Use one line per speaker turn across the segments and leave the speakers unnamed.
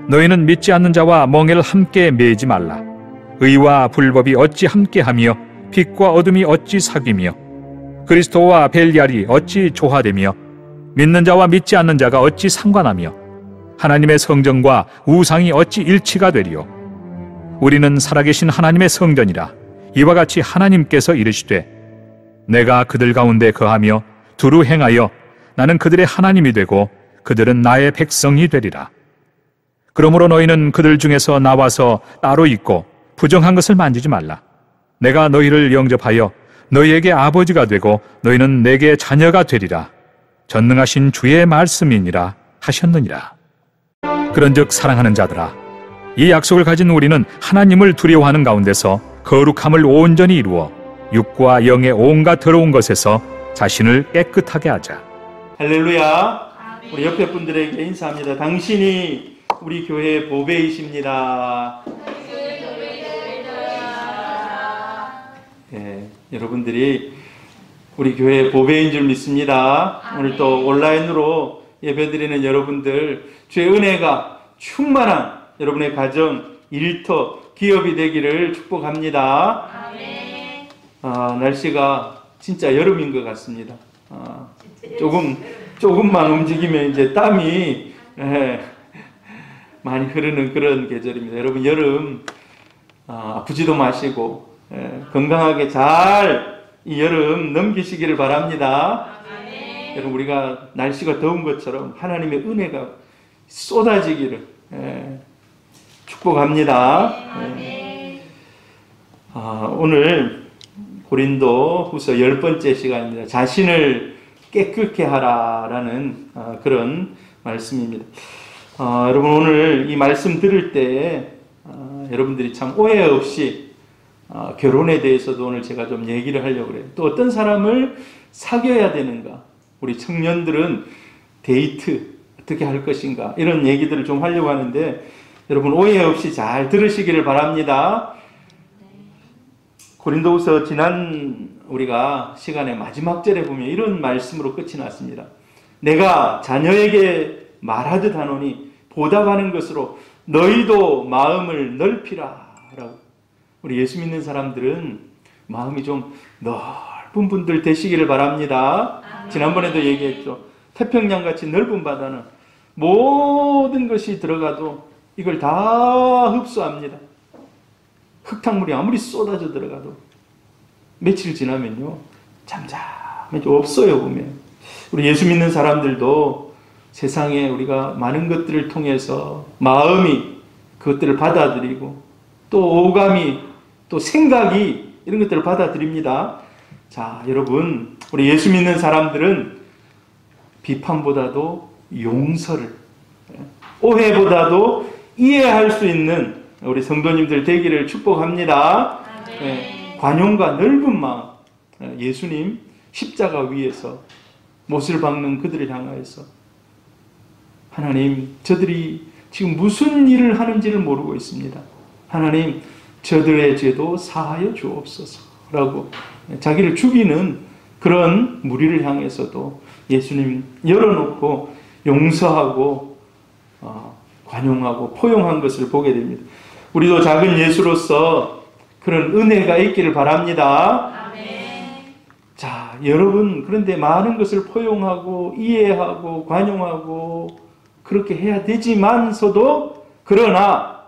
너희는 믿지 않는 자와 멍에를 함께 매지 말라. 의와 불법이 어찌 함께하며 빛과 어둠이 어찌 사귀며 그리스도와 벨리알이 어찌 조화되며 믿는 자와 믿지 않는 자가 어찌 상관하며 하나님의 성전과 우상이 어찌 일치가 되리요. 우리는 살아계신 하나님의 성전이라. 이와 같이 하나님께서 이르시되 내가 그들 가운데 거하며 두루 행하여 나는 그들의 하나님이 되고 그들은 나의 백성이 되리라. 그러므로 너희는 그들 중에서 나와서 따로 있고 부정한 것을 만지지 말라. 내가 너희를 영접하여 너희에게 아버지가 되고 너희는 내게 자녀가 되리라. 전능하신 주의 말씀이니라 하셨느니라. 그런즉 사랑하는 자들아, 이 약속을 가진 우리는 하나님을 두려워하는 가운데서 거룩함을 온전히 이루어 육과 영의 온갖 더러운 것에서 자신을 깨끗하게 하자.
할렐루야. 우리 옆에 분들에게 인사합니다. 당신이 우리 교회의 보배이십니다. 네, 여러분들이 우리 교회의 보배인 줄 믿습니다. 오늘 또 온라인으로 예배드리는 여러분들, 주의 은혜가 충만한 여러분의 가정, 일터, 기업이 되기를 축복합니다. 날씨가 진짜 여름인 것 같습니다. 조금만 움직이면 이제 땀이 많이 흐르는 그런 계절입니다. 여러분, 여름 아프지도 마시고 건강하게 잘 이 여름 넘기시기를 바랍니다. 여러분, 우리가 날씨가 더운 것처럼 하나님의 은혜가 쏟아지기를 축복합니다. 오늘 고린도 후서 10번째 시간입니다. 자신을 깨끗게 하라라는 그런 말씀입니다. 여러분, 오늘 이 말씀 들을 때 여러분들이 참 오해 없이 결혼에 대해서도 오늘 제가 좀 얘기를 하려고 그래요. 또 어떤 사람을 사귀어야 되는가, 우리 청년들은 데이트 어떻게 할 것인가, 이런 얘기들을 좀 하려고 하는데 여러분 오해 없이 잘 들으시기를 바랍니다. 고린도후서 지난 우리가 시간의 마지막 절에 보면 이런 말씀으로 끝이 났습니다. 내가 자녀에게 말하듯 하노니 보답하는 것으로 너희도 마음을 넓히라 라고. 우리 예수 믿는 사람들은 마음이 좀 넓은 분들 되시기를 바랍니다. 지난번에도 얘기했죠. 태평양같이 넓은 바다는 모든 것이 들어가도 이걸 다 흡수합니다. 흙탕물이 아무리 쏟아져 들어가도 며칠 지나면요, 잠잠하게 없어요. 보면 우리 예수 믿는 사람들도 세상에 우리가 많은 것들을 통해서 마음이 그것들을 받아들이고 또 오감이 또 생각이 이런 것들을 받아들입니다. 자, 여러분, 우리 예수 믿는 사람들은 비판보다도 용서를, 오해보다도 이해할 수 있는 우리 성도님들 되기를 축복합니다. 관용과 넓은 마음, 예수님 십자가 위에서 못을 박는 그들을 향하여서 하나님, 저들이 지금 무슨 일을 하는지를 모르고 있습니다. 하나님, 저들의 죄도 사하여 주옵소서라고 자기를 죽이는 그런 무리를 향해서도 예수님 열어놓고 용서하고 관용하고 포용한 것을 보게 됩니다. 우리도 작은 예수로서 그런 은혜가 있기를 바랍니다. 자, 여러분, 그런데 많은 것을 포용하고 이해하고 관용하고 그렇게 해야 되지만서도, 그러나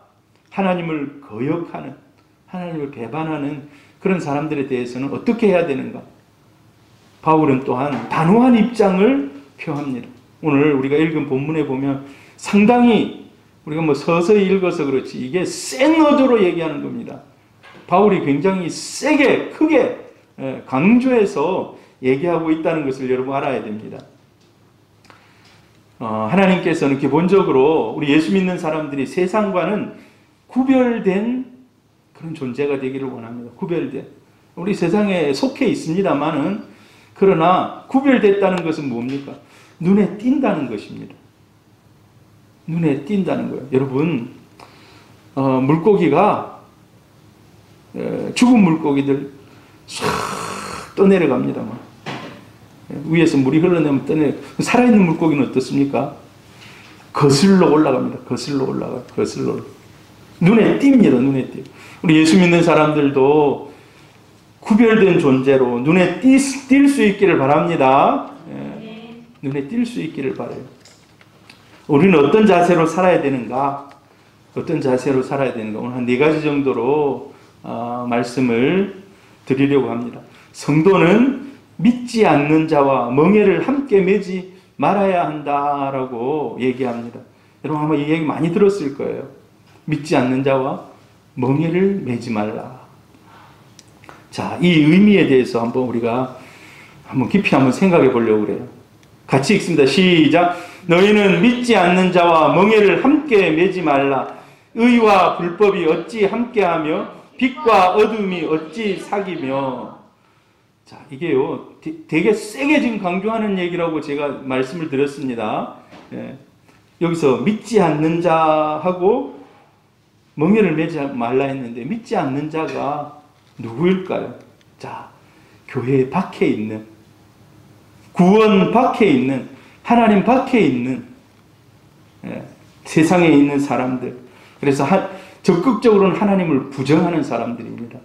하나님을 거역하는, 하나님을 배반하는 그런 사람들에 대해서는 어떻게 해야 되는가? 바울은 또한 단호한 입장을 표합니다. 오늘 우리가 읽은 본문에 보면 상당히 우리가 뭐 서서히 읽어서 그렇지 이게 센 어조로 얘기하는 겁니다. 바울이 굉장히 세게 크게 강조해서 얘기하고 있다는 것을 여러분 알아야 됩니다. 하나님께서는 기본적으로 우리 예수 믿는 사람들이 세상과는 구별된 그런 존재가 되기를 원합니다. 구별된. 우리 세상에 속해 있습니다만은, 그러나 구별됐다는 것은 뭡니까? 눈에 띈다는 것입니다. 눈에 띈다는 거예요. 여러분, 물고기가 죽은 물고기들 싹 떠내려갑니다만, 위에서 물이 흘러내면 떠내려. 살아있는 물고기는 어떻습니까? 거슬러 올라갑니다. 거슬러 올라가요. 거슬러 올라가요. 눈에 띕니다. 눈에 띄요. 우리 예수 믿는 사람들도 구별된 존재로 눈에 띌 수 있기를 바랍니다. 예. 눈에 띌 수 있기를 바라요. 우리는 어떤 자세로 살아야 되는가? 어떤 자세로 살아야 되는가? 오늘 한 4가지 정도로 말씀을 드리려고 합니다. 성도는 믿지 않는 자와 멍에를 함께 매지 말아야 한다라고 얘기합니다. 여러분 아마 이 얘기 많이 들었을 거예요. 믿지 않는 자와 멍에를 매지 말라. 자, 이 의미에 대해서 우리가 깊이 생각해 보려고 그래요. 같이 읽습니다. 시작. 너희는 믿지 않는 자와 멍에를 함께 매지 말라. 의와 불법이 어찌 함께하며 빛과 어둠이 어찌 사귀며. 자, 이게요, 되게 세게 지금 강조하는 얘기라고 제가 말씀을 드렸습니다. 예. 여기서 믿지 않는 자하고 멍에를 매지 말라 했는데, 믿지 않는 자가 누구일까요? 자, 교회 밖에 있는, 구원 밖에 있는, 하나님 밖에 있는, 세상에 있는 사람들. 그래서 적극적으로는 하나님을 부정하는 사람들입니다.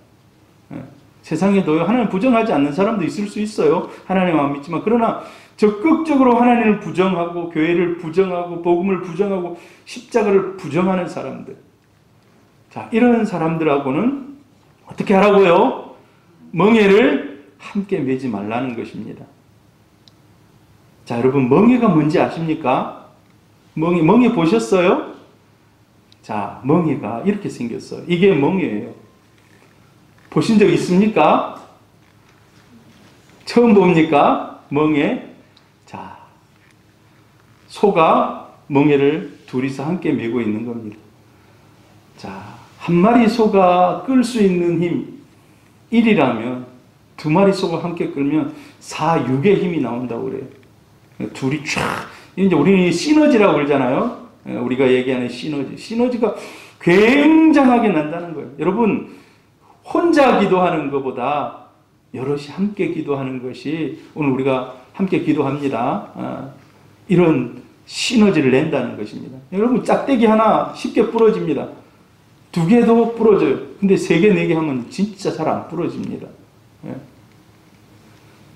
세상에도 하나님 부정하지 않는 사람도 있을 수 있어요. 하나님 안 믿지만. 그러나 적극적으로 하나님을 부정하고 교회를 부정하고 복음을 부정하고 십자가를 부정하는 사람들. 자, 이런 사람들하고는 어떻게 하라고요? 멍에를 함께 매지 말라는 것입니다. 자, 여러분 멍에가 뭔지 아십니까? 멍에 보셨어요? 자, 멍에가 이렇게 생겼어요. 이게 멍에예요. 보신 적 있습니까? 처음 봅니까? 멍에. 자, 소가 멍에를 둘이서 함께 메고 있는 겁니다. 자, 한 마리 소가 끌 수 있는 힘 1이라면 두 마리 소가 함께 끌면 4, 6의 힘이 나온다고 그래요. 둘이 쫙, 이제 우리는 시너지라고 그러잖아요. 우리가 얘기하는 시너지. 시너지가 굉장하게 난다는 거예요. 여러분, 혼자 기도하는 것보다 여럿이 함께 기도하는 것이, 오늘 우리가 함께 기도합니다. 이런 시너지를 낸다는 것입니다. 여러분, 짝대기 하나 쉽게 부러집니다. 2개도 부러져요. 근데 3개, 4개 하면 진짜 잘 안 부러집니다.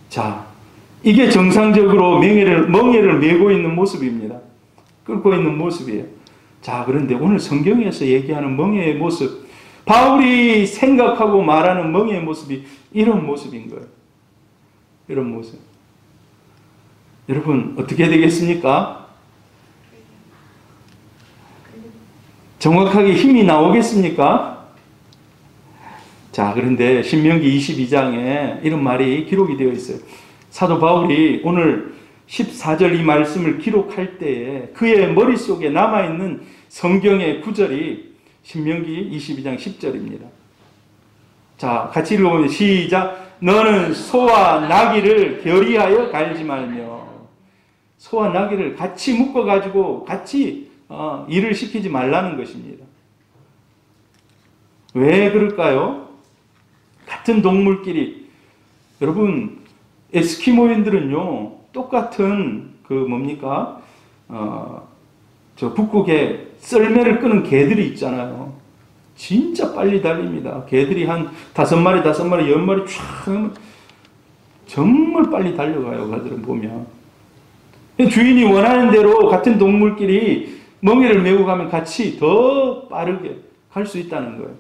자, 이게 정상적으로 멍에를 메고 있는 모습입니다. 끌고 있는 모습이에요. 자, 그런데 오늘 성경에서 얘기하는 멍에의 모습, 바울이 생각하고 말하는 멍에의 모습이 이런 모습인 거예요. 이런 모습. 여러분, 어떻게 되겠습니까? 정확하게 힘이 나오겠습니까? 자, 그런데 신명기 22장에 이런 말이 기록이 되어 있어요. 사도 바울이 오늘 14절 이 말씀을 기록할 때에 그의 머릿속에 남아있는 성경의 구절이 신명기 22장 10절입니다. 자, 같이 읽어보면 시작. 너는 소와 나귀를 결의하여 갈지 말며. 소와 나귀를 같이 묶어가지고 같이 일을 시키지 말라는 것입니다. 왜 그럴까요? 같은 동물끼리, 여러분, 에스키모인들은요, 똑같은 저 북극에 썰매를 끄는 개들이 있잖아요. 진짜 빨리 달립니다. 개들이 한 5마리, 10마리 쫙 하면 정말 빨리 달려가요. 그들은 보면. 주인이 원하는 대로 같은 동물끼리 멍에를 메고 가면 같이 더 빠르게 갈 수 있다는 거예요.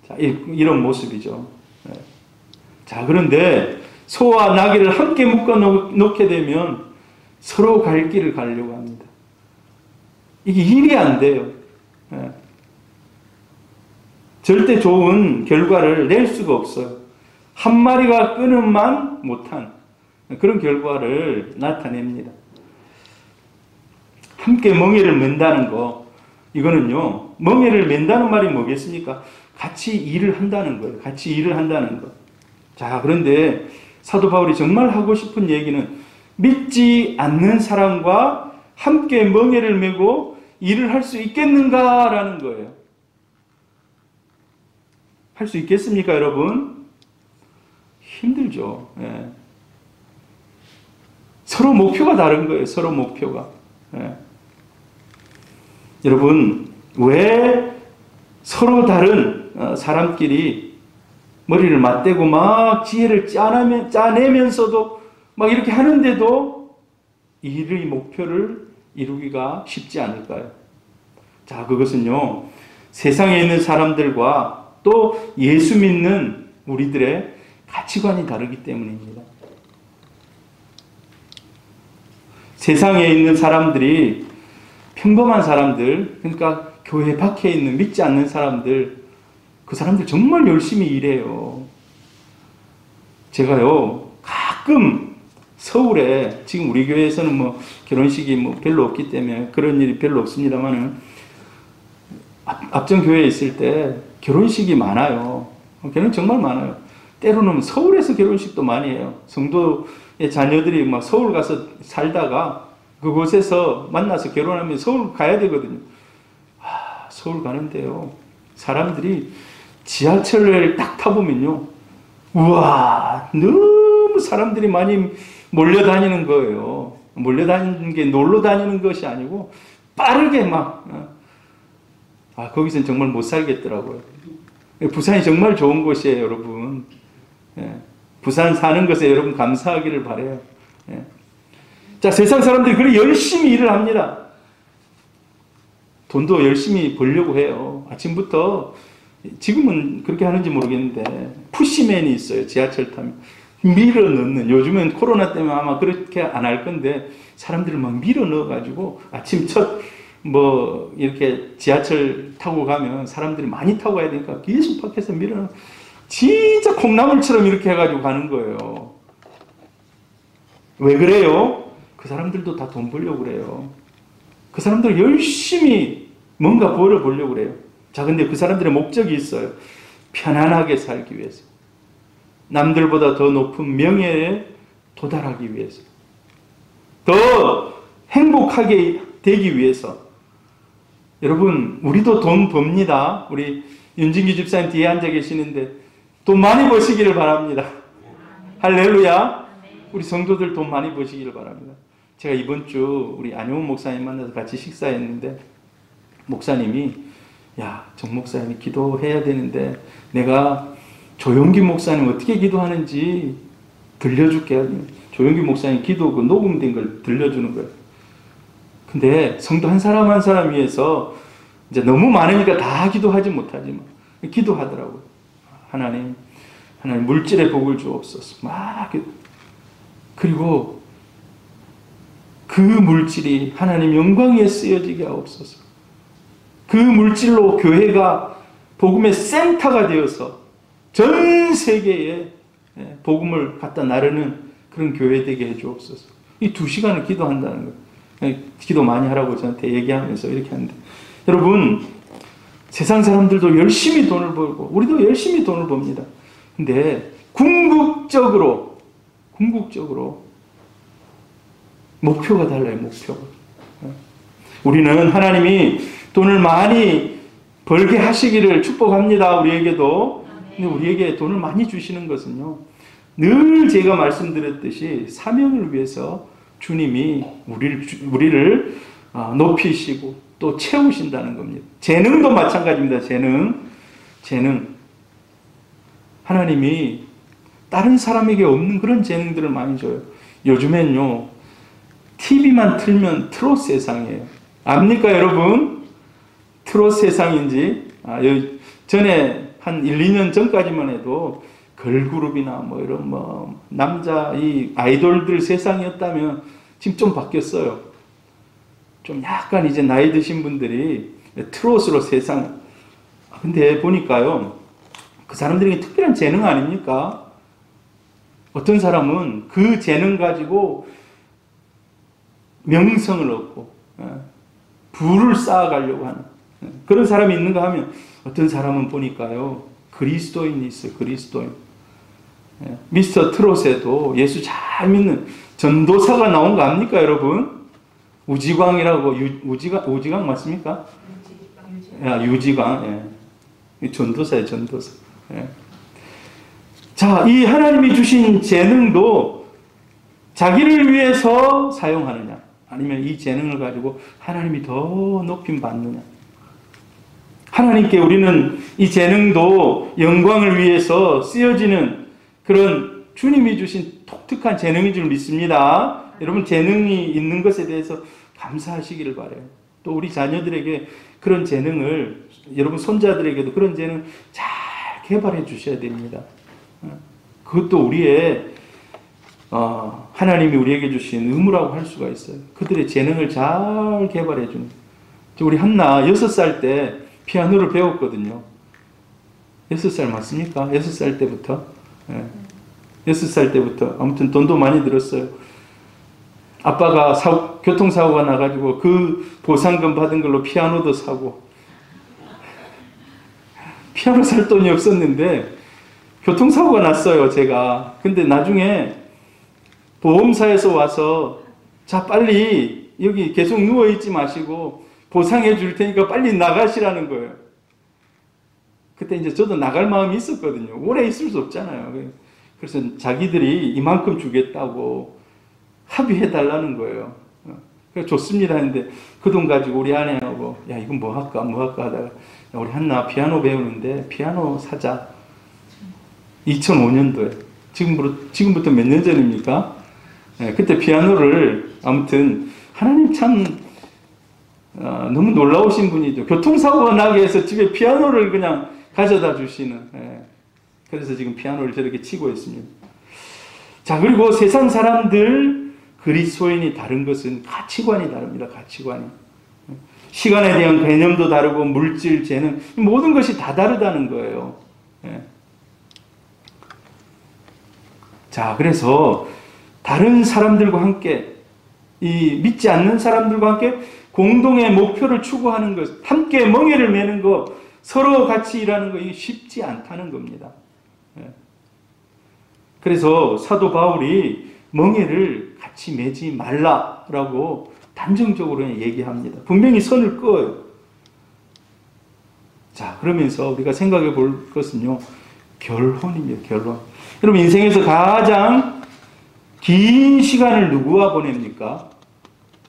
자, 이런 모습이죠. 자, 그런데 소와 나귀를 함께 묶어 놓게 되면 서로 갈 길을 가려고 합니다. 이게 일이 안 돼요. 절대 좋은 결과를 낼 수가 없어요. 한 마리가 끊음만 못한 그런 결과를 나타냅니다. 함께 멍에를 맨다는 거, 이거는요, 멍에를 맨다는 말이 뭐겠습니까? 같이 일을 한다는 거예요. 같이 일을 한다는 거. 자, 그런데 사도 바울이 정말 하고 싶은 얘기는 믿지 않는 사람과 함께 멍에를 메고 일을 할 수 있겠는가라는 거예요. 할 수 있겠습니까, 여러분? 힘들죠. 예. 서로 목표가 다른 거예요. 서로 목표가. 예. 여러분, 왜 서로 다른 사람끼리 머리를 맞대고 막 지혜를 짜내면서도 막 이렇게 하는데도 일의 목표를 이루기가 쉽지 않을까요? 자, 그것은요, 세상에 있는 사람들과 또 예수 믿는 우리들의 가치관이 다르기 때문입니다. 세상에 있는 사람들이 평범한 사람들, 그러니까 교회 밖에 있는 믿지 않는 사람들, 그 사람들 정말 열심히 일해요. 제가요, 가끔 서울에, 지금 우리 교회에서는 뭐 결혼식이 뭐 별로 없기 때문에 그런 일이 별로 없습니다만은, 앞전 교회에 있을 때 결혼식이 많아요. 결혼 정말 많아요. 때로는 서울에서 결혼식도 많이 해요. 성도의 자녀들이 막 서울 가서 살다가 그곳에서 만나서 결혼하면 서울 가야 되거든요. 서울 가는데요, 사람들이 지하철을 딱 타보면요, 우와, 너무 사람들이 많이 몰려다니는 거예요. 몰려다니는 게 놀러 다니는 것이 아니고 빠르게 막, 거기서는 정말 못 살겠더라고요. 부산이 정말 좋은 곳이에요, 여러분. 부산 사는 것에 여러분 감사하기를 바라요. 자, 세상 사람들이 그렇게 열심히 일을 합니다. 돈도 열심히 벌려고 해요. 아침부터, 지금은 그렇게 하는지 모르겠는데, 푸시맨이 있어요. 지하철 타면. 밀어 넣는, 요즘은 코로나 때문에 아마 그렇게 안 할 건데, 사람들을 막 밀어 넣어가지고, 아침 이렇게 지하철 타고 가면 사람들이 많이 타고 가야 되니까 계속 밖에서 밀어 넣어. 진짜 콩나물처럼 이렇게 해가지고 가는 거예요. 왜 그래요? 그 사람들도 다 돈 벌려고 그래요. 그 사람들 열심히 뭔가 벌어보려고 그래요. 자, 근데 그 사람들의 목적이 있어요. 편안하게 살기 위해서. 남들보다 더 높은 명예에 도달하기 위해서. 더 행복하게 되기 위해서. 여러분, 우리도 돈 법니다. 우리 윤진기 집사님 뒤에 앉아 계시는데 돈 많이 버시기를 바랍니다. 할렐루야. 우리 성도들 돈 많이 버시기를 바랍니다. 제가 이번 주 우리 안용훈 목사님 만나서 같이 식사했는데, 목사님이, 야, 정 목사님이 기도해야 되는데 내가 조용기 목사님 어떻게 기도하는지 들려줄게. 조용기 목사님 기도 그 녹음된 걸 들려주는 거예요. 근데 성도 한 사람 한 사람 위해서 이제 너무 많으니까 다 기도하지 못하지만 기도하더라고요. 하나님 물질의 복을 주옵소서. 막 그리고 그 물질이 하나님 영광 위에 쓰여지게 하옵소서. 그 물질로 교회가 복음의 센터가 되어서 전 세계에 복음을 갖다 나르는 그런 교회 되게 해주옵소서. 이 2시간을 기도한다는 거예요. 기도 많이 하라고 저한테 얘기하면서 이렇게 하는데, 여러분, 세상 사람들도 열심히 돈을 벌고 우리도 열심히 돈을 법니다. 근데 궁극적으로 목표가 달라요. 목표가. 우리는 하나님이 돈을 많이 벌게 하시기를 축복합니다. 우리에게도. 근데 우리에게 돈을 많이 주시는 것은요, 늘 제가 말씀드렸듯이 사명을 위해서 주님이 우리를 높이시고 또 채우신다는 겁니다. 재능도 마찬가지입니다. 재능. 하나님이 다른 사람에게 없는 그런 재능들을 많이 줘요. 요즘엔요, TV만 틀면 트롯 세상이에요. 압니까, 여러분? 트롯 세상인지. 전에 한 1, 2년 전까지만 해도 걸그룹이나 뭐 이런 남자 이 아이돌들 세상이었다면 지금 좀 바뀌었어요. 좀 약간 이제 나이 드신 분들이 트롯으로 세상. 근데 보니까요, 그 사람들에게 특별한 재능 아닙니까? 어떤 사람은 그 재능 가지고 명성을 얻고 부를 쌓아가려고 하는 그런 사람이 있는가 하면, 어떤 사람은 보니까요, 그리스도인이 있어요. 그리스도인. 미스터 트롯에도 예수 잘 믿는 전도사가 나온 거 압니까, 여러분? 우지광이라고. 우지광 맞습니까? 유지광. 전도사예요, 전도사. 자, 이 하나님이 주신 재능도 자기를 위해서 사용하느냐, 아니면 이 재능을 가지고 하나님이 더 높임 받느냐? 하나님께 우리는 이 재능도 영광을 위해서 쓰여지는 그런 주님이 주신 독특한 재능인 줄 믿습니다. 여러분, 재능이 있는 것에 대해서 감사하시기를 바라요. 또 우리 자녀들에게 그런 재능을, 여러분 손자들에게도 그런 재능 잘 개발해 주셔야 됩니다. 그것도 우리의 하나님이 우리에게 주신 의무라고 할 수가 있어요. 그들의 재능을 잘 개발해 주는. 우리 한나 6살 때 피아노를 배웠거든요. 6살 맞습니까? 6살 때부터. 6살 때부터. 아무튼 돈도 많이 들었어요. 아빠가 교통사고가 나가지고 그 보상금 받은 걸로 피아노도 사고. 피아노 살 돈이 없었는데 교통사고가 났어요, 제가. 근데 나중에 보험사에서 와서 자, 빨리 여기 계속 누워있지 마시고 보상해 줄 테니까 빨리 나가시라는 거예요. 그때 이제 저도 나갈 마음이 있었거든요. 오래 있을 수 없잖아요. 그래서 자기들이 이만큼 주겠다고 합의해 달라는 거예요. 그래서 좋습니다 했는데 그 돈 가지고 우리 아내하고 야, 이건 뭐 할까 하다가 야, 우리 한나 피아노 배우는데 피아노 사자. 2005년도에. 지금부터 몇 년 전입니까? 그때 피아노를 아무튼 하나님 참 너무 놀라우신 분이죠. 교통사고가 나게 해서 집에 피아노를 그냥 가져다 주시는. 그래서 지금 피아노를 저렇게 치고 있습니다. 자, 그리고 세상 사람들 그리스도인이 다른 것은 가치관이 다릅니다. 가치관이. 시간에 대한 개념도 다르고 물질, 재능, 모든 것이 다 다르다는 거예요. 자, 그래서 다른 사람들과 함께, 이 믿지 않는 사람들과 함께 공동의 목표를 추구하는 것, 함께 멍에를 매는 것, 서로 같이 일하는 것, 이게 쉽지 않다는 겁니다. 그래서 사도 바울이 멍에를 같이 매지 말라라고 단정적으로 얘기합니다. 분명히 선을 그어요. 자, 그러면서 우리가 생각해 볼 것은요, 결혼입니다. 결혼. 여러분, 인생에서 가장 긴 시간을 누구와 보냅니까?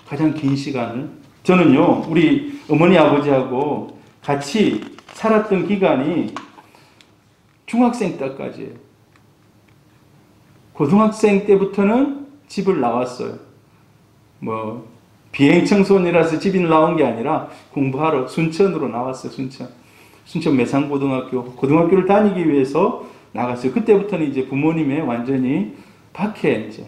가장 긴 시간을? 저는요, 우리 어머니 아버지하고 같이 살았던 기간이 중학생 때까지예요. 고등학생 때부터는 집을 나왔어요. 뭐 비행청소년이라서 집이 나온 게 아니라 공부하러 순천으로 나왔어요. 순천 매산고등학교. 고등학교를 다니기 위해서 나갔어요. 그때부터는 이제 부모님의 완전히 박해 이제.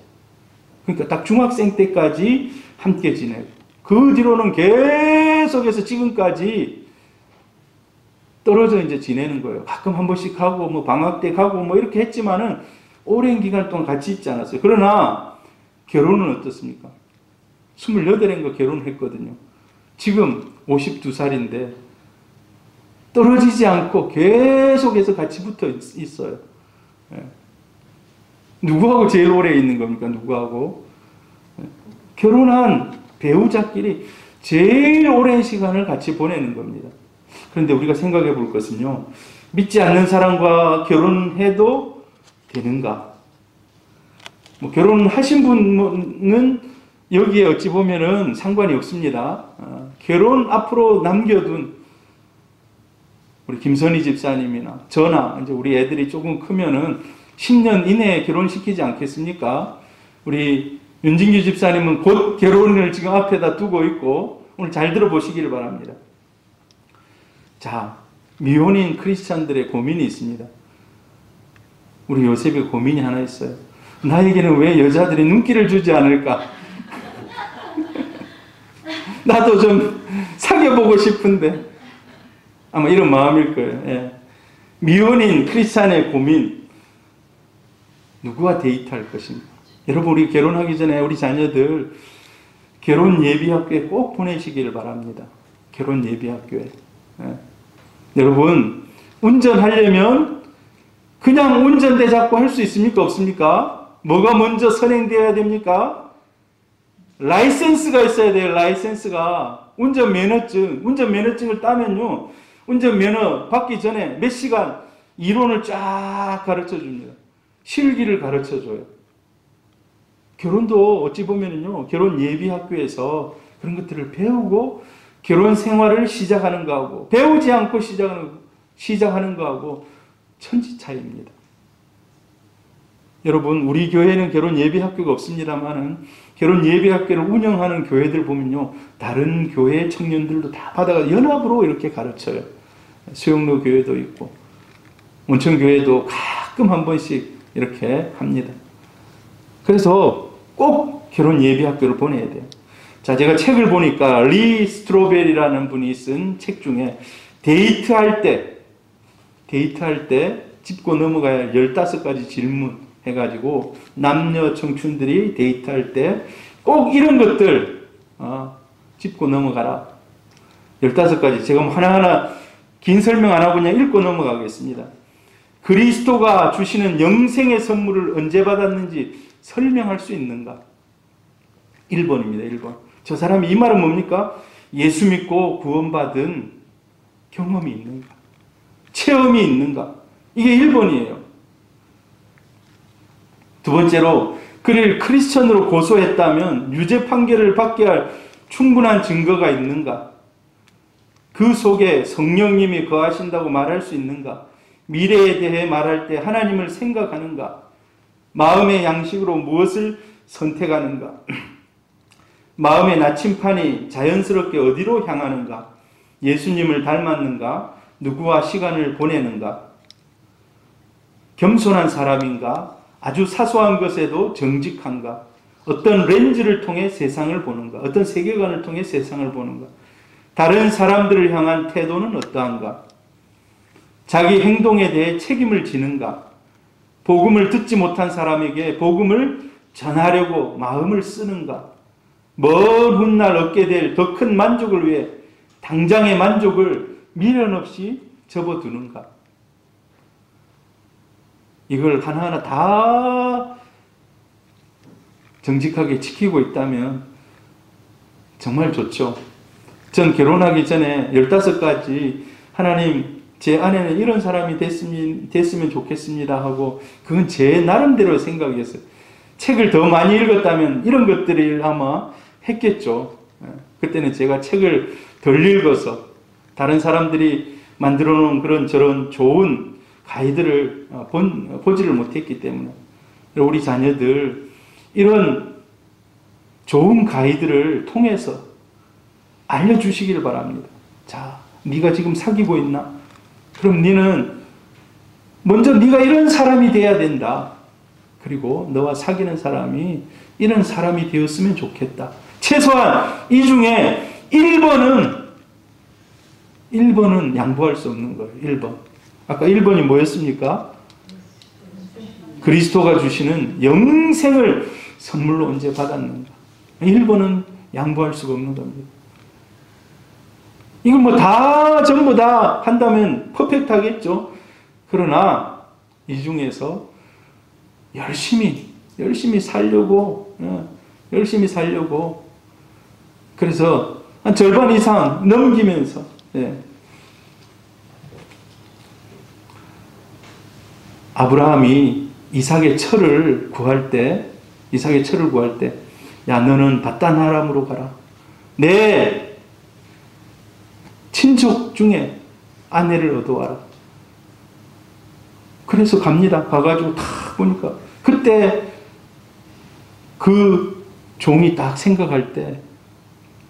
그러니까 딱 중학생 때까지 함께 지내고 그 뒤로는 계속해서 지금까지 떨어져 이제 지내는 거예요. 가끔 한 번씩 가고 뭐 방학 때 가고 뭐 이렇게 했지만은 오랜 기간 동안 같이 있지 않았어요. 그러나 결혼은 어떻습니까? 28인가 결혼했거든요. 지금 52살인데 떨어지지 않고 계속해서 같이 붙어 있어요. 누구하고 제일 오래 있는 겁니까? 누구하고? 결혼한 배우자끼리 제일 오랜 시간을 같이 보내는 겁니다. 그런데 우리가 생각해 볼 것은요, 믿지 않는 사람과 결혼해도 되는가? 뭐 결혼하신 분은 여기에 어찌 보면은 상관이 없습니다. 결혼 앞으로 남겨둔 우리 김선희 집사님이나 저나 이제 우리 애들이 조금 크면은 10년 이내에 결혼시키지 않겠습니까? 우리 윤진규 집사님은 곧 결혼을 지금 앞에다 두고 있고 오늘 잘 들어보시기를 바랍니다. 자, 미혼인 크리스찬들의 고민이 있습니다. 우리 요셉의 고민이 하나 있어요. 나에게는 왜 여자들이 눈길을 주지 않을까? 나도 좀 사귀어보고 싶은데 아마 이런 마음일 거예요. 예. 미혼인 크리스찬의 고민, 누구와 데이트할 것인가? 여러분, 우리 결혼하기 전에 우리 자녀들 결혼 예비학교에 꼭 보내시기를 바랍니다. 결혼 예비학교에. 예. 여러분, 운전하려면 그냥 운전대 잡고 할 수 있습니까? 없습니까? 뭐가 먼저 선행되어야 됩니까? 라이센스가 있어야 돼요. 라이센스가. 운전면허증을 따면요, 운전면허 받기 전에 몇 시간 이론을 쫙 가르쳐 줍니다. 실기를 가르쳐 줘요. 결혼도 어찌 보면은요, 결혼 예비학교에서 그런 것들을 배우고 결혼 생활을 시작하는 거하고 배우지 않고 시작하는 거하고 천지 차이입니다. 여러분, 우리 교회는 결혼 예비학교가 없습니다만은 결혼 예비학교를 운영하는 교회들 보면요, 다른 교회 청년들도 다 받아가 연합으로 이렇게 가르쳐요. 수영로 교회도 있고 온천 교회도 가끔 한 번씩 이렇게 합니다. 그래서 꼭 결혼 예비학교를 보내야 돼요. 자, 제가 책을 보니까 리 스트로벨이라는 분이 쓴 책 중에 데이트할 때 짚고 넘어가야 15가지 질문 해가지고 남녀 청춘들이 데이트할 때 꼭 이런 것들 짚고 넘어가라. 15가지. 제가 하나하나 긴 설명 안 하고 그냥 읽고 넘어가겠습니다. 그리스도가 주시는 영생의 선물을 언제 받았는지 설명할 수 있는가? 1번입니다. 1번. 저 사람이 이 말은 뭡니까? 예수 믿고 구원받은 경험이 있는가? 체험이 있는가? 이게 1번이에요. 두 번째로, 그를 크리스천으로 고소했다면 유죄 판결을 받게 할 충분한 증거가 있는가? 그 속에 성령님이 거하신다고 말할 수 있는가? 미래에 대해 말할 때 하나님을 생각하는가? 마음의 양식으로 무엇을 선택하는가? 마음의 나침판이 자연스럽게 어디로 향하는가? 예수님을 닮았는가? 누구와 시간을 보내는가? 겸손한 사람인가? 아주 사소한 것에도 정직한가? 어떤 렌즈를 통해 세상을 보는가? 어떤 세계관을 통해 세상을 보는가? 다른 사람들을 향한 태도는 어떠한가? 자기 행동에 대해 책임을 지는가? 복음을 듣지 못한 사람에게 복음을 전하려고 마음을 쓰는가? 먼 훗날 얻게 될 더 큰 만족을 위해 당장의 만족을 미련 없이 접어두는가? 이걸 하나하나 다 정직하게 지키고 있다면 정말 좋죠. 전 결혼하기 전에 15가지 하나님, 제 아내는 이런 사람이 됐으면 좋겠습니다 하고, 그건 제 나름대로 생각이었어요. 책을 더 많이 읽었다면 이런 것들을 아마 했겠죠. 그때는 제가 책을 덜 읽어서 다른 사람들이 만들어 놓은 그런 저런 좋은 가이드를 보지를 못했기 때문에, 우리 자녀들 이런 좋은 가이드를 통해서 알려주시길 바랍니다. 자, 네가 지금 사귀고 있나? 그럼 너는 먼저 네가 이런 사람이 돼야 된다. 그리고 너와 사귀는 사람이 이런 사람이 되었으면 좋겠다. 최소한 이 중에 1번은 양보할 수 없는 거예요. 1번. 아까 1번이 뭐였습니까? 그리스도가 주시는 영생을 선물로 언제 받았는가? 1번은 양보할 수가 없는 겁니다. 이걸 뭐 전부 다 한다면 퍼펙트하겠죠. 그러나 이 중에서 열심히 살려고, 그래서 한 절반 이상 넘기면서, 아브라함이 이삭의 철을 구할 때, 야, 너는 바단 아람으로 가라. 내 친족 중에 아내를 얻어와라. 그래서 갑니다. 가가지고 딱 보니까, 그때 그 종이 딱 생각할 때,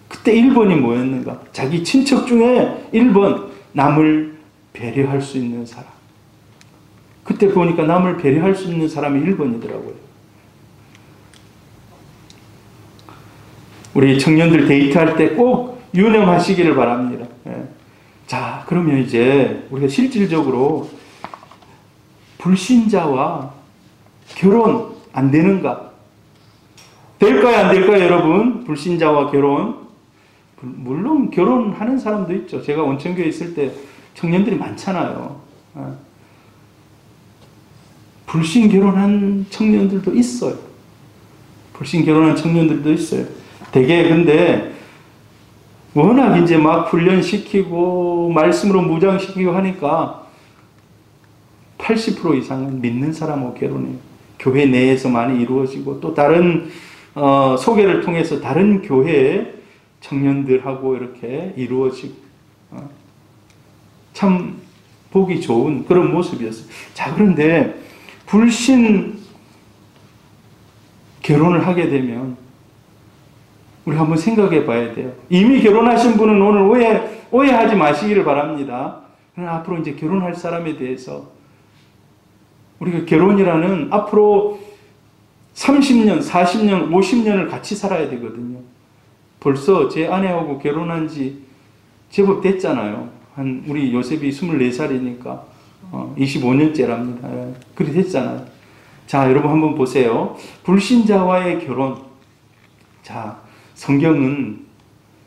그때 1번이 뭐였는가? 자기 친척 중에 1번, 남을 배려할 수 있는 사람. 그때 보니까 남을 배려할 수 있는 사람이 1번이더라고요. 우리 청년들 데이트할 때 꼭 유념하시기를 바랍니다. 자, 그러면 이제 우리가 실질적으로 불신자와 결혼 안 되는가? 될까요, 안 될까요, 여러분? 불신자와 결혼. 물론 결혼하는 사람도 있죠. 제가 온천교에 있을 때 청년들이 많잖아요. 불신 결혼한 청년들도 있어요. 되게 근데 워낙 이제 막 훈련시키고 말씀으로 무장시키고 하니까 80% 이상은 믿는 사람하고 결혼해요. 교회 내에서 많이 이루어지고 또 다른 소개를 통해서 다른 교회 청년들하고 이렇게 이루어지고 참 보기 좋은 그런 모습이었어요. 자, 그런데 불신 결혼을 하게 되면 우리 한번 생각해 봐야 돼요. 이미 결혼하신 분은 오늘 오해하지 마시기를 바랍니다. 그러나 앞으로 이제 결혼할 사람에 대해서 우리가 결혼이라는 앞으로 30년, 40년, 50년을 같이 살아야 되거든요. 벌써 제 아내하고 결혼한 지 제법 됐잖아요. 우리 요셉이 24살이니까 25년째랍니다. 그렇게 됐잖아요. 자, 여러분 한번 보세요. 불신자와의 결혼. 자, 성경은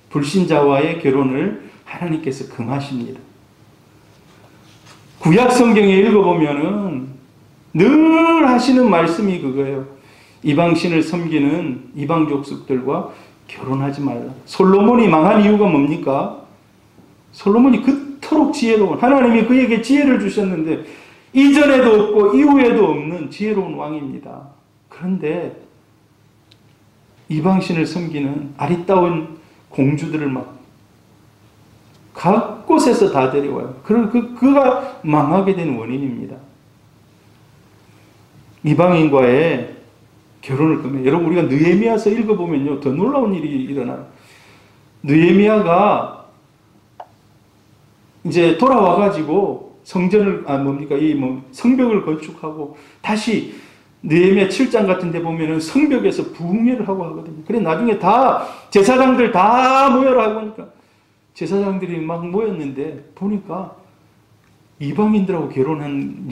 불신자와의 결혼을 하나님께서 금하십니다. 구약 성경에 읽어보면은 늘 하시는 말씀이 그거예요. 이방신을 섬기는 이방 족속들과 결혼하지 말라. 솔로몬이 망한 이유가 뭡니까? 솔로몬이 그토록 지혜로운, 하나님이 그에게 지혜를 주셨는데 이전에도 없고 이후에도 없는 지혜로운 왕입니다. 그런데 이방신을 섬기는 아리따운 공주들을 막 각 곳에서 다 데려와요. 그가 망하게 된 원인입니다. 이방인과의 결혼을 금해. 여러분, 우리가 느헤미야서 읽어보면요, 더 놀라운 일이 일어나요. 느헤미야가 이제 돌아와가지고 성전을, 성벽을 건축하고 다시 느헤미야 7장 같은 데 보면은 성벽에서 부흥회를 하고 하거든요. 그래, 나중에 다, 제사장들 다 모여라 하고 하니까 제사장들이 막 모였는데 보니까 이방인들하고 결혼한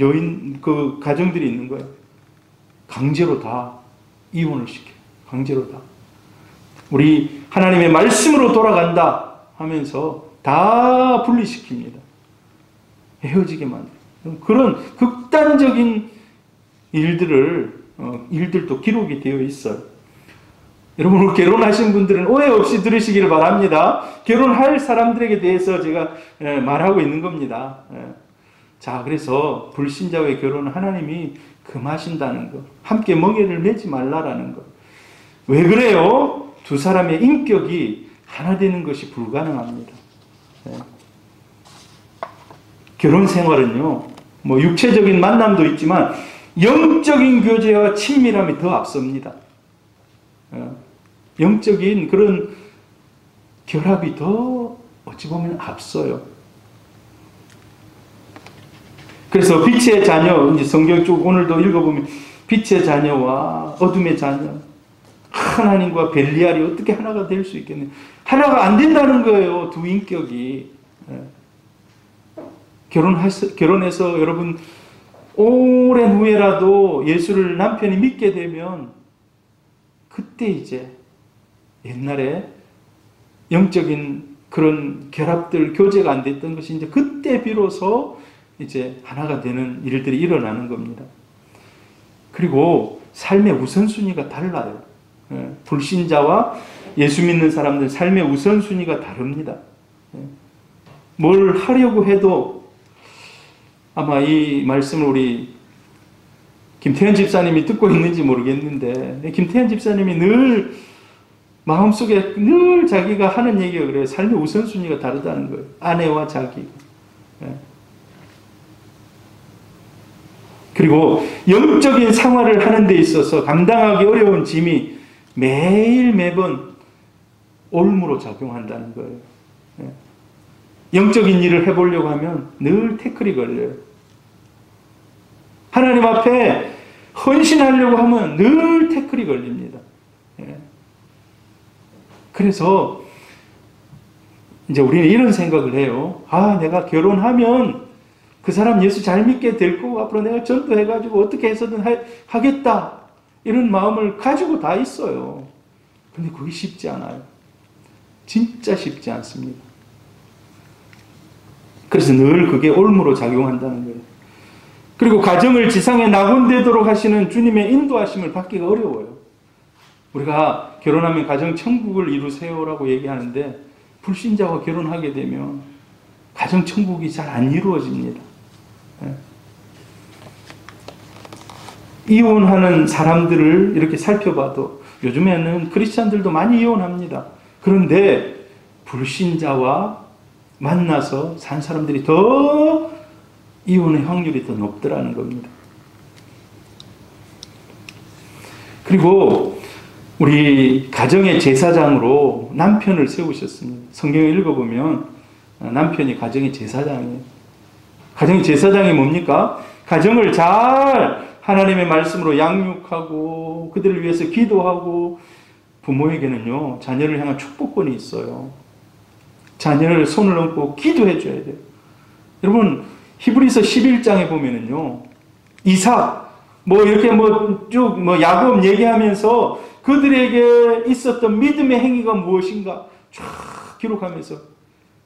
그 가정들이 있는 거예요. 강제로 다 이혼을 시켜요. 강제로 다. 우리 하나님의 말씀으로 돌아간다 하면서 다 분리시킵니다. 헤어지게 만들어요. 그런 극단적인 일들도 기록이 되어 있어요. 여러분, 오늘 결혼하신 분들은 오해 없이 들으시기를 바랍니다. 결혼할 사람들에게 대해서 제가 말하고 있는 겁니다. 자, 그래서 불신자와의 결혼은 하나님이 금하신다는 것. 함께 멍에를 매지 말라라는 것. 왜 그래요? 두 사람의 인격이 하나 되는 것이 불가능합니다. 결혼 생활은요, 육체적인 만남도 있지만 영적인 교제와 친밀함이 더 앞섭니다. 영적인 그런 결합이 더 어찌 보면 앞서요. 그래서 빛의 자녀, 이제 성경 쪽 오늘도 읽어보면 빛의 자녀와 어둠의 자녀, 하나님과 벨리알이 어떻게 하나가 될 수 있겠네요. 하나가 안 된다는 거예요, 두 인격이. 결혼해서 여러분 오랜 후에라도 예수를 남편이 믿게 되면 그때 이제 옛날에 영적인 그런 결합들, 교제가 안 됐던 것이 이제 그때 비로소 이제 하나가 되는 일들이 일어나는 겁니다. 그리고 삶의 우선순위가 달라요. 불신자와 예수 믿는 사람들 삶의 우선순위가 다릅니다. 뭘 하려고 해도 아마 이 말씀을 우리 김태현 집사님이 듣고 있는지 모르겠는데, 김태현 집사님이 늘 마음속에 늘 자기가 하는 얘기가 그래요. 삶의 우선순위가 다르다는 거예요. 아내와 자기. 그리고 영적인 생활을 하는 데 있어서 감당하기 어려운 짐이 매번 올무로 작용한다는 거예요. 영적인 일을 해보려고 하면 늘 태클이 걸려요. 하나님 앞에 헌신하려고 하면 늘 태클이 걸립니다. 그래서 이제 우리는 이런 생각을 해요. 내가 결혼하면 그 사람 예수 잘 믿게 될 거고 앞으로 내가 전도해가지고 어떻게 해서든 하겠다. 이런 마음을 가지고 다 있어요. 근데 그게 쉽지 않아요. 진짜 쉽지 않습니다. 그래서 늘 그게 올무로 작용한다는 거예요. 그리고 가정을 지상에 낙원되도록 하시는 주님의 인도하심을 받기가 어려워요. 우리가 결혼하면 가정 천국을 이루세요라고 얘기하는데 불신자와 결혼하게 되면 가정 천국이 잘 안 이루어집니다. 이혼하는 사람들을 이렇게 살펴봐도 요즘에는 크리스찬들도 많이 이혼합니다. 그런데 불신자와 만나서 산 사람들이 더 이혼의 확률이 더 높더라는 겁니다. 그리고 우리 가정의 제사장으로 남편을 세우셨습니다. 성경을 읽어보면 남편이 가정의 제사장이에요. 가정의 제사장이 뭡니까? 가정을 잘 하나님의 말씀으로 양육하고 그들을 위해서 기도하고, 부모에게는요 자녀를 향한 축복권이 있어요. 자녀를 손을 얹고 기도해 줘야 돼요. 여러분 히브리서 11장에 보면은요 이삭 이렇게 쭉 야곱 얘기하면서 그들에게 있었던 믿음의 행위가 무엇인가 쫙 기록하면서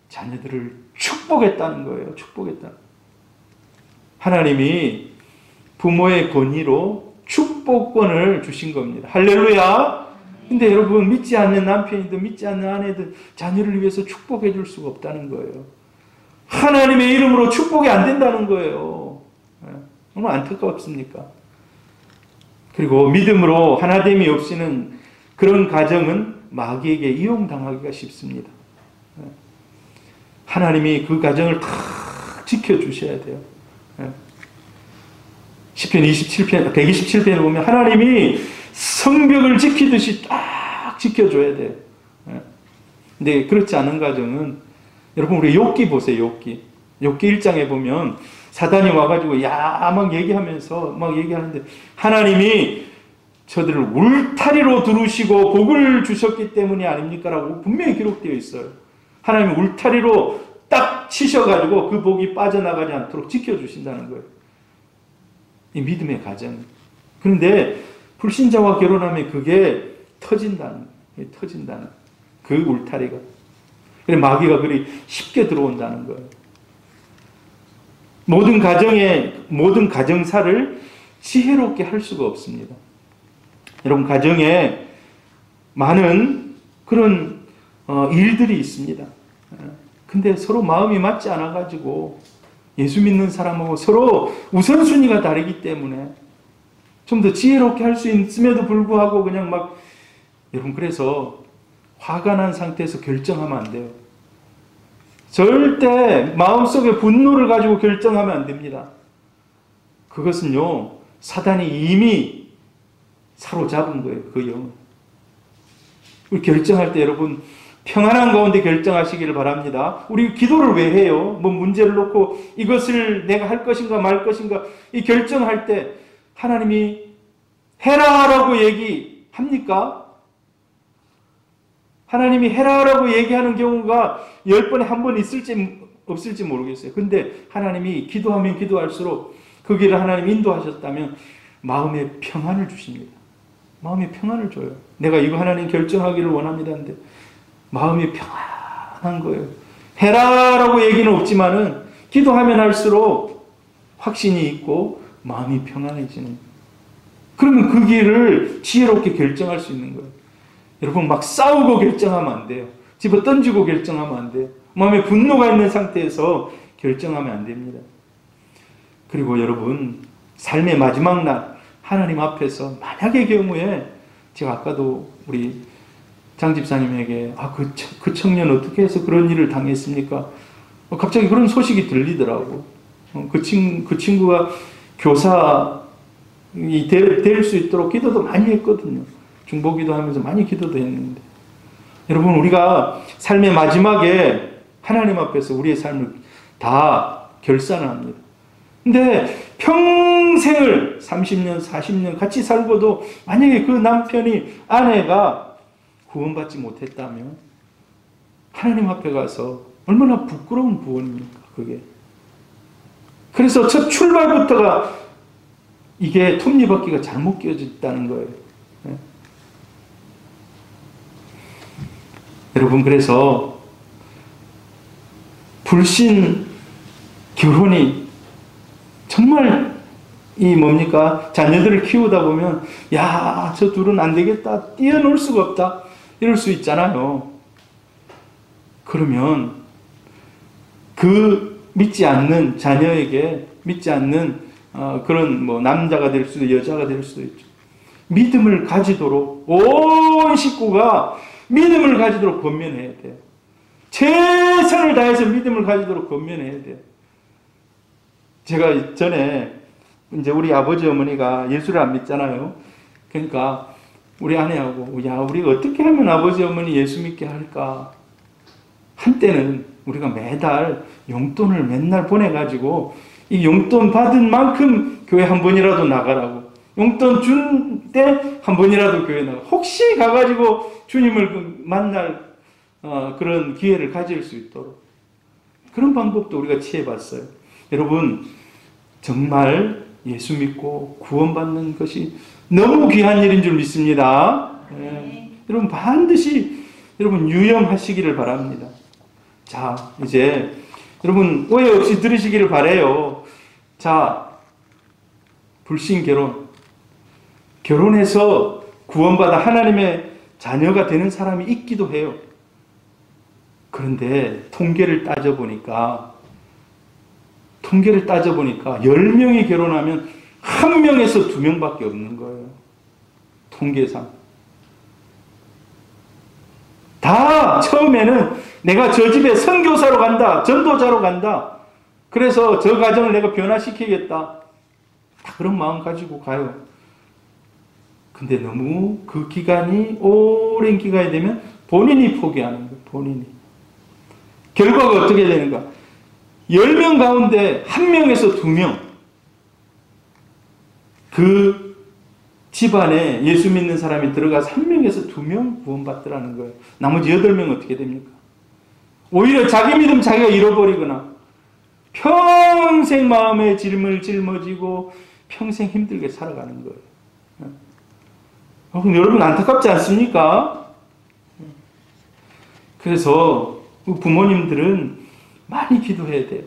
자녀들을 축복했다는 거예요. 축복했다. 하나님이 부모의 권위로 축복권을 주신 겁니다. 할렐루야. 근데 여러분 믿지 않는 남편이든 믿지 않는 아내든 자녀를 위해서 축복해 줄 수가 없다는 거예요. 하나님의 이름으로 축복이 안 된다는 거예요. 얼마나 안타깝습니까? 그리고 믿음으로 하나됨이 없이는 그런 가정은 마귀에게 이용당하기가 쉽습니다. 하나님이 그 가정을 다 지켜주셔야 돼요. 시편 127편에 보면 하나님이 성벽을 지키듯이 딱 지켜줘야 돼요. 근데 그렇지 않은 가정은, 여러분 우리 욥기 보세요. 욥기 1장에 보면 사단이 와가지고 막 얘기하면서 막 얘기하는데 하나님이 저들을 울타리로 두르시고 복을 주셨기 때문이 아닙니까? 라고 분명히 기록되어 있어요. 하나님이 울타리로 딱 치셔가지고 그 복이 빠져나가지 않도록 지켜주신다는 거예요. 이 믿음의 가정. 그런데 불신자와 결혼하면 그게 터진다는 그 울타리가. 그래 마귀가 그리 쉽게 들어온다는 거예요. 모든 가정사를 지혜롭게 할 수가 없습니다. 여러분 가정에 많은 그런 일들이 있습니다. 근데 서로 마음이 맞지 않아가지고 예수 믿는 사람하고 서로 우선순위가 다르기 때문에 좀 더 지혜롭게 할 수 있음에도 불구하고 그냥 여러분 그래서 화가 난 상태에서 결정하면 안 돼요. 절대 마음속에 분노를 가지고 결정하면 안 됩니다. 그것은요 사단이 이미 사로잡은 거예요. 그 영은. 우리 결정할 때 여러분 평안한 가운데 결정하시기를 바랍니다. 우리 기도를 왜 해요? 문제를 놓고 이것을 내가 할 것인가 말 것인가 이 결정할 때 하나님이 해라라고 얘기합니까? 하나님이 해라라고 얘기하는 경우가 10번에 한 번 있을지 없을지 모르겠어요. 근데 하나님이 기도하면 기도할수록 그 길을 하나님 인도하셨다면 마음에 평안을 주십니다. 마음에 평안을 줘요. 내가 이거 하나님 결정하기를 원합니다. 근데 마음이 평안한 거예요. 해라라고 얘기는 없지만은 기도하면 할수록 확신이 있고 마음이 평안해지는 거예요. 그러면 그 길을 지혜롭게 결정할 수 있는 거예요. 여러분 싸우고 결정하면 안 돼요. 집어 던지고 결정하면 안 돼요. 마음에 분노가 있는 상태에서 결정하면 안 됩니다. 그리고 여러분 삶의 마지막 날 하나님 앞에서 만약의 경우에 제가 아까도 우리 장 집사님에게 그 청년 어떻게 해서 그런 일을 당했습니까? 갑자기 그런 소식이 들리더라고. 그 친구가 교사이 될 수 있도록 기도도 많이 했거든요. 중보기도 하면서 많이 기도도 했는데 여러분 우리가 삶의 마지막에 하나님 앞에서 우리의 삶을 다 결산을 합니다. 근데 평생을 30년 40년 같이 살고도 만약에 그 남편이 아내가 구원받지 못했다면 하나님 앞에 가서 얼마나 부끄러운 구원입니까 그게. 그래서 첫 출발부터가 이게 톱니바퀴가 잘못 끼워졌다는 거예요. 네. 여러분 그래서 불신 결혼이 정말 자녀들을 키우다 보면 저 둘은 안 되겠다 뛰어놀 수가 없다 이럴 수 있잖아요. 그러면 그 믿지 않는 자녀에게 믿지 않는 그런 뭐 남자가 될 수도 여자가 될 수도 있죠. 믿음을 가지도록 온 식구가 믿음을 가지도록 권면해야 돼요. 최선을 다해서 믿음을 가지도록 권면해야 돼요. 제가 전에 이제 우리 아버지 어머니가 예수를 안 믿잖아요. 그러니까 우리 아내하고 야 우리가 어떻게 하면 아버지 어머니 예수 믿게 할까? 한때는 우리가 매달 용돈을 맨날 보내가지고 이 용돈 받은 만큼 교회 한 번이라도 나가라고, 용돈 준 때 한 번이라도 교회 나가, 혹시 가가지고 주님을 만날 그런 기회를 가질 수 있도록 그런 방법도 우리가 취해봤어요. 여러분 정말 예수 믿고 구원받는 것이 너무 귀한 일인 줄 믿습니다. 네. 여러분 반드시 여러분 유념하시기를 바랍니다. 자, 이제 여러분 오해 없이 들으시기를 바라요. 자, 불신 결혼해서 구원받아 하나님의 자녀가 되는 사람이 있기도 해요. 그런데 통계를 따져보니까 10명이 결혼하면 1명에서 2명밖에 없는 거예요. 통계상. 다 처음에는 내가 저 집에 선교사로 간다, 전도자로 간다, 그래서 저 가정을 내가 변화시키겠다, 다 그런 마음 가지고 가요. 근데 너무 그 기간이 오랜 기간이 되면 본인이 포기하는 거예요. 본인이. 결과가 어떻게 되는가? 10명 가운데 1명에서 2명, 그 집안에 예수 믿는 사람이 들어가서 1명에서 2명 구원받더라는 거예요. 나머지 8명은 어떻게 됩니까? 오히려 자기 믿음 자기가 잃어버리거나 평생 마음에 짐을 짊어지고 평생 힘들게 살아가는 거예요. 여러분 안타깝지 않습니까? 그래서 부모님들은 많이 기도해야 돼요.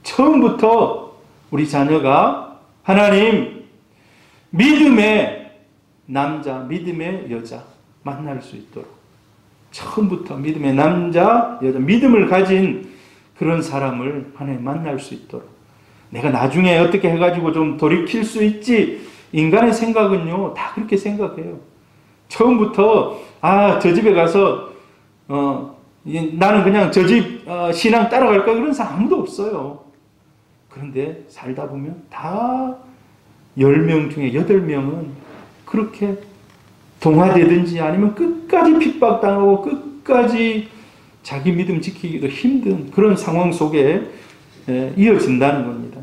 처음부터 우리 자녀가 하나님 믿음의 남자, 믿음의 여자 만날 수 있도록 처음부터 믿음의 남자, 여자, 믿음을 가진 그런 사람을 하나님 만날 수 있도록, 내가 나중에 어떻게 해가지고 좀 돌이킬 수 있지, 인간의 생각은요 다 그렇게 생각해요. 처음부터 저 집에 가서 나는 그냥 저 집 신앙 따라갈까, 그런 사람 아무도 없어요. 그런데 살다 보면 다 10명 중에 8명은 그렇게 동화되든지 아니면 끝까지 핍박당하고 끝까지 자기 믿음 지키기도 힘든 그런 상황 속에 이어진다는 겁니다.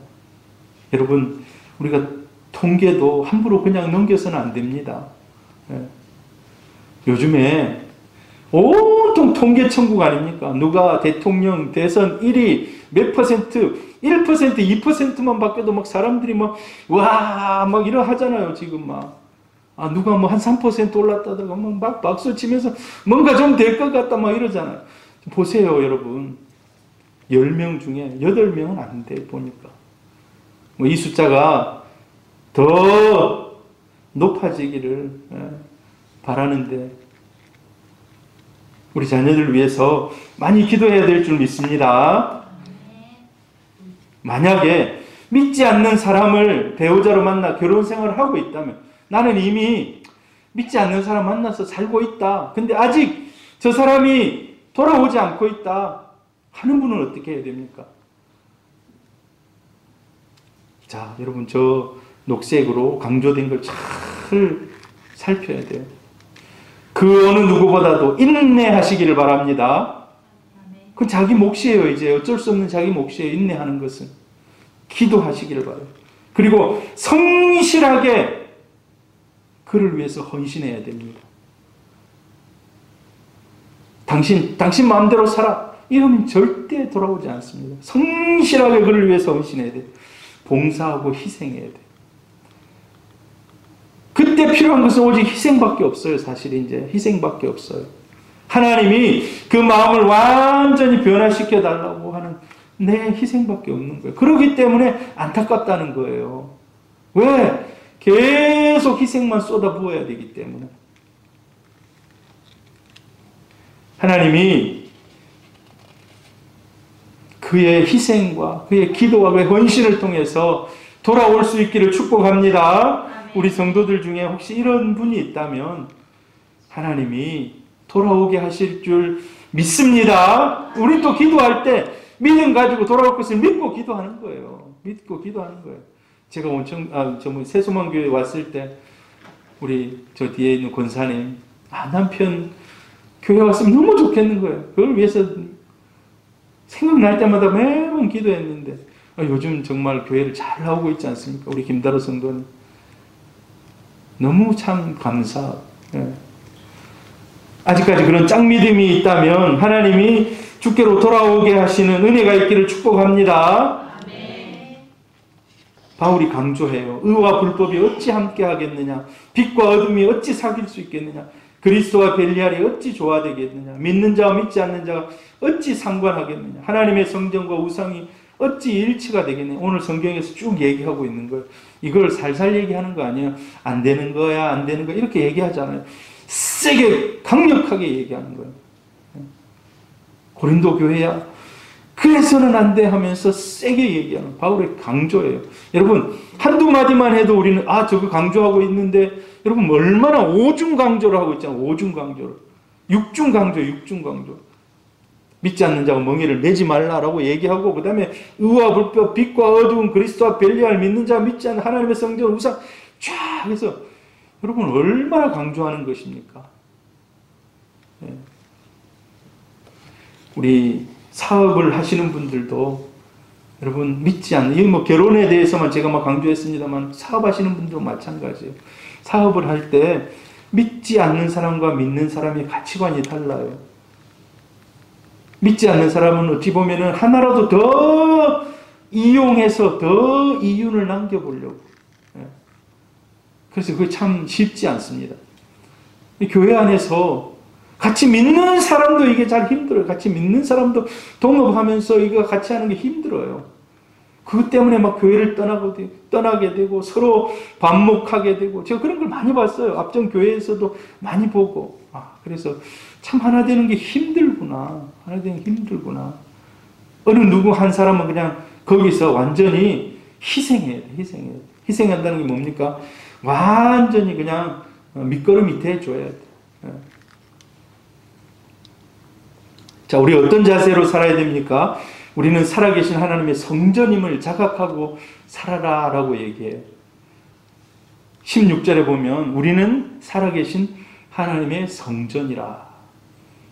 여러분 우리가 통계도 함부로 그냥 넘겨서는 안 됩니다. 요즘에 온통 통계 천국 아닙니까? 누가 대통령 대선 1위 몇 퍼센트, 1%, 2%만 바뀌어도 막 사람들이 막 이러 하잖아요. 지금 누가 한 3% 올랐다다가 막 박수 치면서 뭔가 좀 될 것 같다 막 이러잖아요. 보세요, 여러분. 10명 중에 8명은 안 돼, 보니까. 이 숫자가 더 높아지기를 바라는데, 우리 자녀들을 위해서 많이 기도해야 될 줄 믿습니다. 만약에 믿지 않는 사람을 배우자로 만나 결혼 생활을 하고 있다면, 나는 이미 믿지 않는 사람 만나서 살고 있다, 근데 아직 저 사람이 돌아오지 않고 있다 하는 분은 어떻게 해야 됩니까? 자, 여러분 저 녹색으로 강조된 걸 잘 살펴야 돼요. 그 어느 누구보다도 인내하시기를 바랍니다. 그건 자기 몫이에요. 이제 어쩔 수 없는 자기 몫이에요. 인내하는 것은. 기도하시기를 바라요. 그리고 성실하게 그를 위해서 헌신해야 됩니다. 당신 마음대로 살아, 이러면 절대 돌아오지 않습니다. 성실하게 그를 위해서 헌신해야 돼요. 봉사하고 희생해야 돼요. 그때 필요한 것은 오직 희생밖에 없어요. 사실 이제 희생밖에 없어요. 하나님이 그 마음을 완전히 변화시켜 달라고 하는 내 희생밖에 없는 거예요. 그렇기 때문에 안타깝다는 거예요. 왜? 계속 희생만 쏟아부어야 되기 때문에. 하나님이 그의 희생과 그의 기도와 그의 헌신을 통해서 돌아올 수 있기를 축복합니다. 우리 성도들 중에 혹시 이런 분이 있다면 하나님이 돌아오게 하실 줄 믿습니다. 우리 또 기도할 때 믿음 가지고 돌아올 것을 믿고 기도하는 거예요. 믿고 기도하는 거예요. 제가 세소만교회 왔을 때 우리 저 뒤에 있는 권사님, 남편 교회 왔으면 너무 좋겠는 거예요. 그걸 위해서 생각날 때마다 매번 기도했는데 요즘 정말 교회를 잘 나오고 있지 않습니까? 우리 김다로 성도님. 너무 참 감사. 아직까지 그런 짱믿음이 있다면 하나님이 주께로 돌아오게 하시는 은혜가 있기를 축복합니다. 아멘. 바울이 강조해요. 의와 불법이 어찌 함께 하겠느냐? 빛과 어둠이 어찌 사귈 수 있겠느냐? 그리스도와 벨리알이 어찌 조화되겠느냐? 믿는 자와 믿지 않는 자가 어찌 상관하겠느냐? 하나님의 성전과 우상이 어찌 일치가 되겠느냐? 오늘 성경에서 쭉 얘기하고 있는 거예요. 이걸 살살 얘기하는 거 아니에요. 안 되는 거야, 안 되는 거야 이렇게 얘기하잖아요. 세게 강력하게 얘기하는 거예요. 고린도 교회야 그래서는 안 돼 하면서 세게 얘기하는 바울의 강조예요. 여러분 한두 마디만 해도 우리는 저거 강조하고 있는데 여러분 얼마나 오중 강조를 하고 있잖아요. 오중 강조를. 육중 강조. 믿지 않는 자가 멍에를 내지 말라라고 얘기하고 그 다음에 의와 불법, 빛과 어두운 그리스도와 벨리알 믿는 자 믿지 않는 하나님의 성전 우상 쫙 해서 여러분 얼마나 강조하는 것입니까? 우리 사업을 하시는 분들도 여러분 믿지 않는 결혼에 대해서만 제가 강조했습니다만 사업하시는 분들도 마찬가지예요. 사업을 할 때 믿지 않는 사람과 믿는 사람의 가치관이 달라요. 믿지 않는 사람은 어찌 보면은 하나라도 더 이용해서 더 이윤을 남겨보려고. 그래서 그게 참 쉽지 않습니다. 교회 안에서 같이 믿는 사람도 이게 잘 힘들어요. 같이 믿는 사람도 동업하면서 이거 같이 하는 게 힘들어요. 그것 때문에 교회를 떠나게 되고 서로 반목하게 되고 제가 그런 걸 많이 봤어요. 앞전 교회에서도 많이 보고 그래서 참 하나 되는 게 힘들구나. 하나 되는 게 힘들구나. 어느 누구 한 사람은 그냥 거기서 완전히 희생해야 돼. 희생한다는 게 뭡니까? 완전히 그냥 밑거름이 돼줘야 돼. 자, 우리 어떤 자세로 살아야 됩니까? 우리는 살아계신 하나님의 성전임을 자각하고 살아라 라고 얘기해요. 16절에 보면 우리는 살아계신 하나님의 성전이라.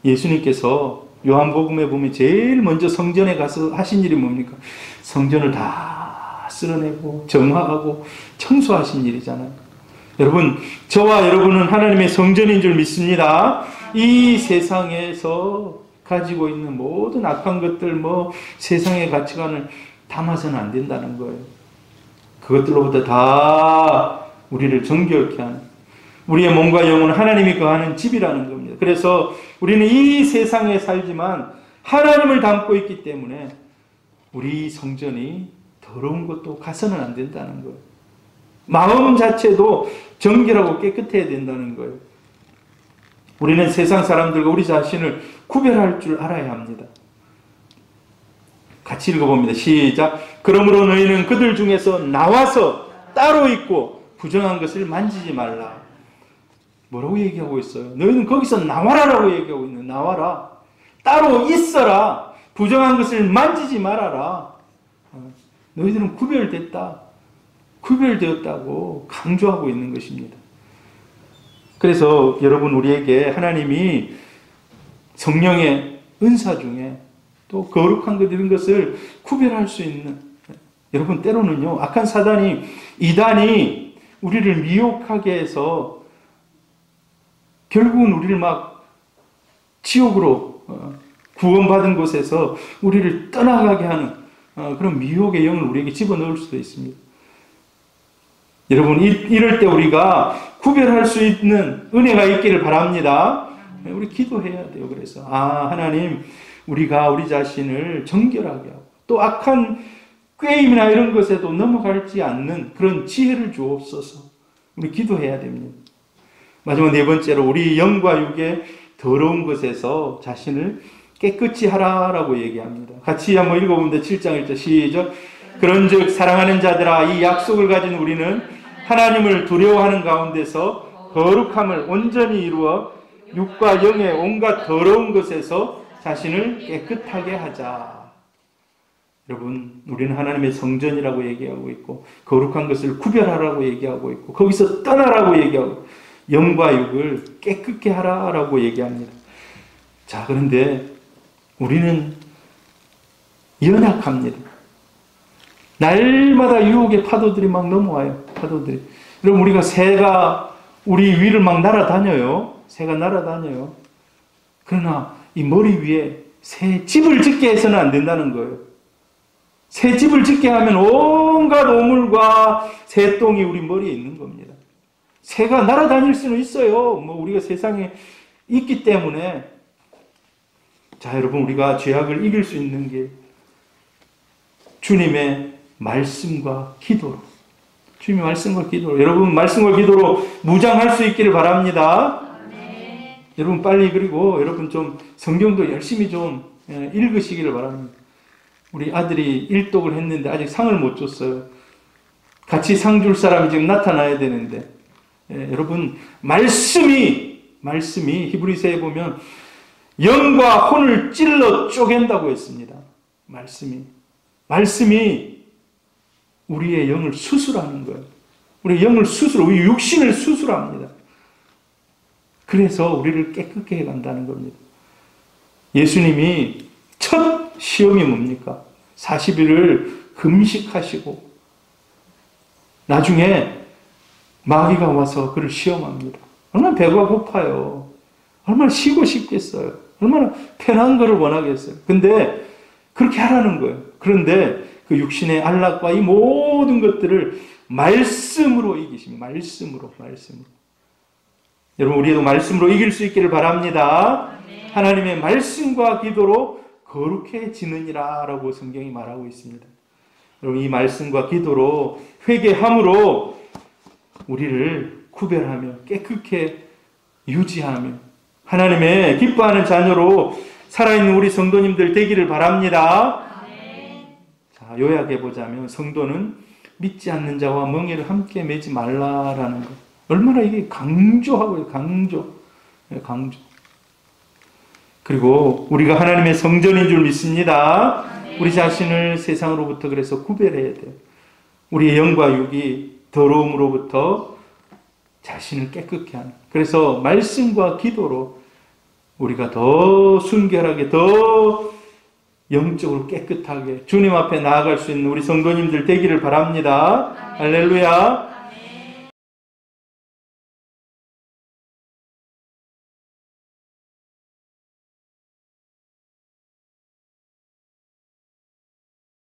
예수님께서 요한복음에 보면 제일 먼저 성전에 가서 하신 일이 뭡니까? 성전을 다 쓸어내고 정화하고 청소하신 일이잖아요. 여러분, 저와 여러분은 하나님의 성전인 줄 믿습니다. 이 세상에서 가지고 있는 모든 악한 것들, 세상의 가치관을 담아서는 안 된다는 거예요. 그것들로부터 다 우리를 정결케 하는, 우리의 몸과 영혼은 하나님이 거하는 집이라는 겁니다. 그래서 우리는 이 세상에 살지만 하나님을 담고 있기 때문에 우리 성전이 더러운 것도 가서는 안 된다는 거예요. 마음 자체도 정결하고 깨끗해야 된다는 거예요. 우리는 세상 사람들과 우리 자신을 구별할 줄 알아야 합니다. 같이 읽어봅니다. 시작. 그러므로 너희는 그들 중에서 나와서 따로 있고 부정한 것을 만지지 말라. 뭐라고 얘기하고 있어요? 너희는 거기서 나와라라고 얘기하고 있는. 나와라. 따로 있어라. 부정한 것을 만지지 말아라. 너희들은 구별되었다고 강조하고 있는 것입니다. 그래서 여러분 우리에게 하나님이 성령의 은사 중에 또 거룩한 것 이런 것을 구별할 수 있는, 여러분 때로는요 악한 사단이 이단이 우리를 미혹하게 해서 결국은 우리를 지옥으로 구원받은 곳에서 우리를 떠나가게 하는 그런 미혹의 영을 우리에게 집어넣을 수도 있습니다. 여러분 이럴 때 우리가 구별할 수 있는 은혜가 있기를 바랍니다. 우리 기도해야 돼요. 그래서 하나님 우리가 우리 자신을 정결하게 하고 또 악한 꾀임이나 이런 것에도 넘어가지 않는 그런 지혜를 주옵소서. 우리 기도해야 됩니다. 마지막 네 번째로 우리 영과 육의 더러운 것에서 자신을 깨끗이 하라라고 얘기합니다. 같이 한번 읽어보면 7장 1절 시작. 그런즉 사랑하는 자들아, 이 약속을 가진 우리는 하나님을 두려워하는 가운데서 거룩함을 온전히 이루어 육과 영의 온갖 더러운 것에서 자신을 깨끗하게 하자. 여러분, 우리는 하나님의 성전이라고 얘기하고 있고 거룩한 것을 구별하라고 얘기하고 있고 거기서 떠나라고 얘기하고 영과 육을 깨끗게 하라라고 얘기합니다. 자, 그런데 우리는 연약합니다. 날마다 유혹의 파도들이 막 넘어와요. 파도들이. 여러분, 우리가 새가 우리 위를 막 날아다녀요. 새가 날아다녀요. 그러나 이 머리 위에 새 집을 짓게 해서는 안 된다는 거예요. 새 집을 짓게 하면 온갖 오물과 새똥이 우리 머리에 있는 겁니다. 새가 날아다닐 수는 있어요. 뭐 우리가 세상에 있기 때문에. 자, 여러분, 우리가 죄악을 이길 수 있는 게 주님의 말씀과 기도로. 주님의 말씀과 기도로. 여러분, 말씀과 기도로 무장할 수 있기를 바랍니다. 네. 여러분, 빨리, 그리고 여러분 좀 성경도 열심히 좀 읽으시기를 바랍니다. 우리 아들이 일독을 했는데 아직 상을 못 줬어요. 같이 상 줄 사람이 지금 나타나야 되는데. 여러분, 말씀이 히브리서에 보면 영과 혼을 찔러 쪼갠다고 했습니다. 말씀이 우리의 영을 수술하는 거예요. 우리의 영을 우리 육신을 수술합니다. 그래서 우리를 깨끗게 해간다는 겁니다. 예수님이 첫 시험이 뭡니까? 40일을 금식하시고 나중에 마귀가 와서 그를 시험합니다. 얼마나 배가 고파요. 얼마나 쉬고 싶겠어요. 얼마나 편한 것을 원하겠어요. 근데 그렇게 하라는 거예요. 그런데 그 육신의 안락과 이 모든 것들을 말씀으로 이기십니다. 말씀으로. 여러분, 우리도 말씀으로 이길 수 있기를 바랍니다. 하나님의 말씀과 기도로 거룩해지느니라 라고 성경이 말하고 있습니다. 여러분, 이 말씀과 기도로 회개함으로 우리를 구별하며 깨끗게 유지하며 하나님의 기뻐하는 자녀로 살아있는 우리 성도님들 되기를 바랍니다. 자, 요약해보자면 성도는 믿지 않는 자와 멍에를 함께 매지 말라라는 것. 얼마나 이게 강조하고요. 강조. 그리고 우리가 하나님의 성전인 줄 믿습니다. 우리 자신을 세상으로부터 그래서 구별해야 돼요. 우리의 영과 육이 더러움으로부터 자신을 깨끗게 하는. 그래서 말씀과 기도로 우리가 더 순결하게, 더 영적으로 깨끗하게 주님 앞에 나아갈 수 있는 우리 성도님들 되기를 바랍니다. 할렐루야.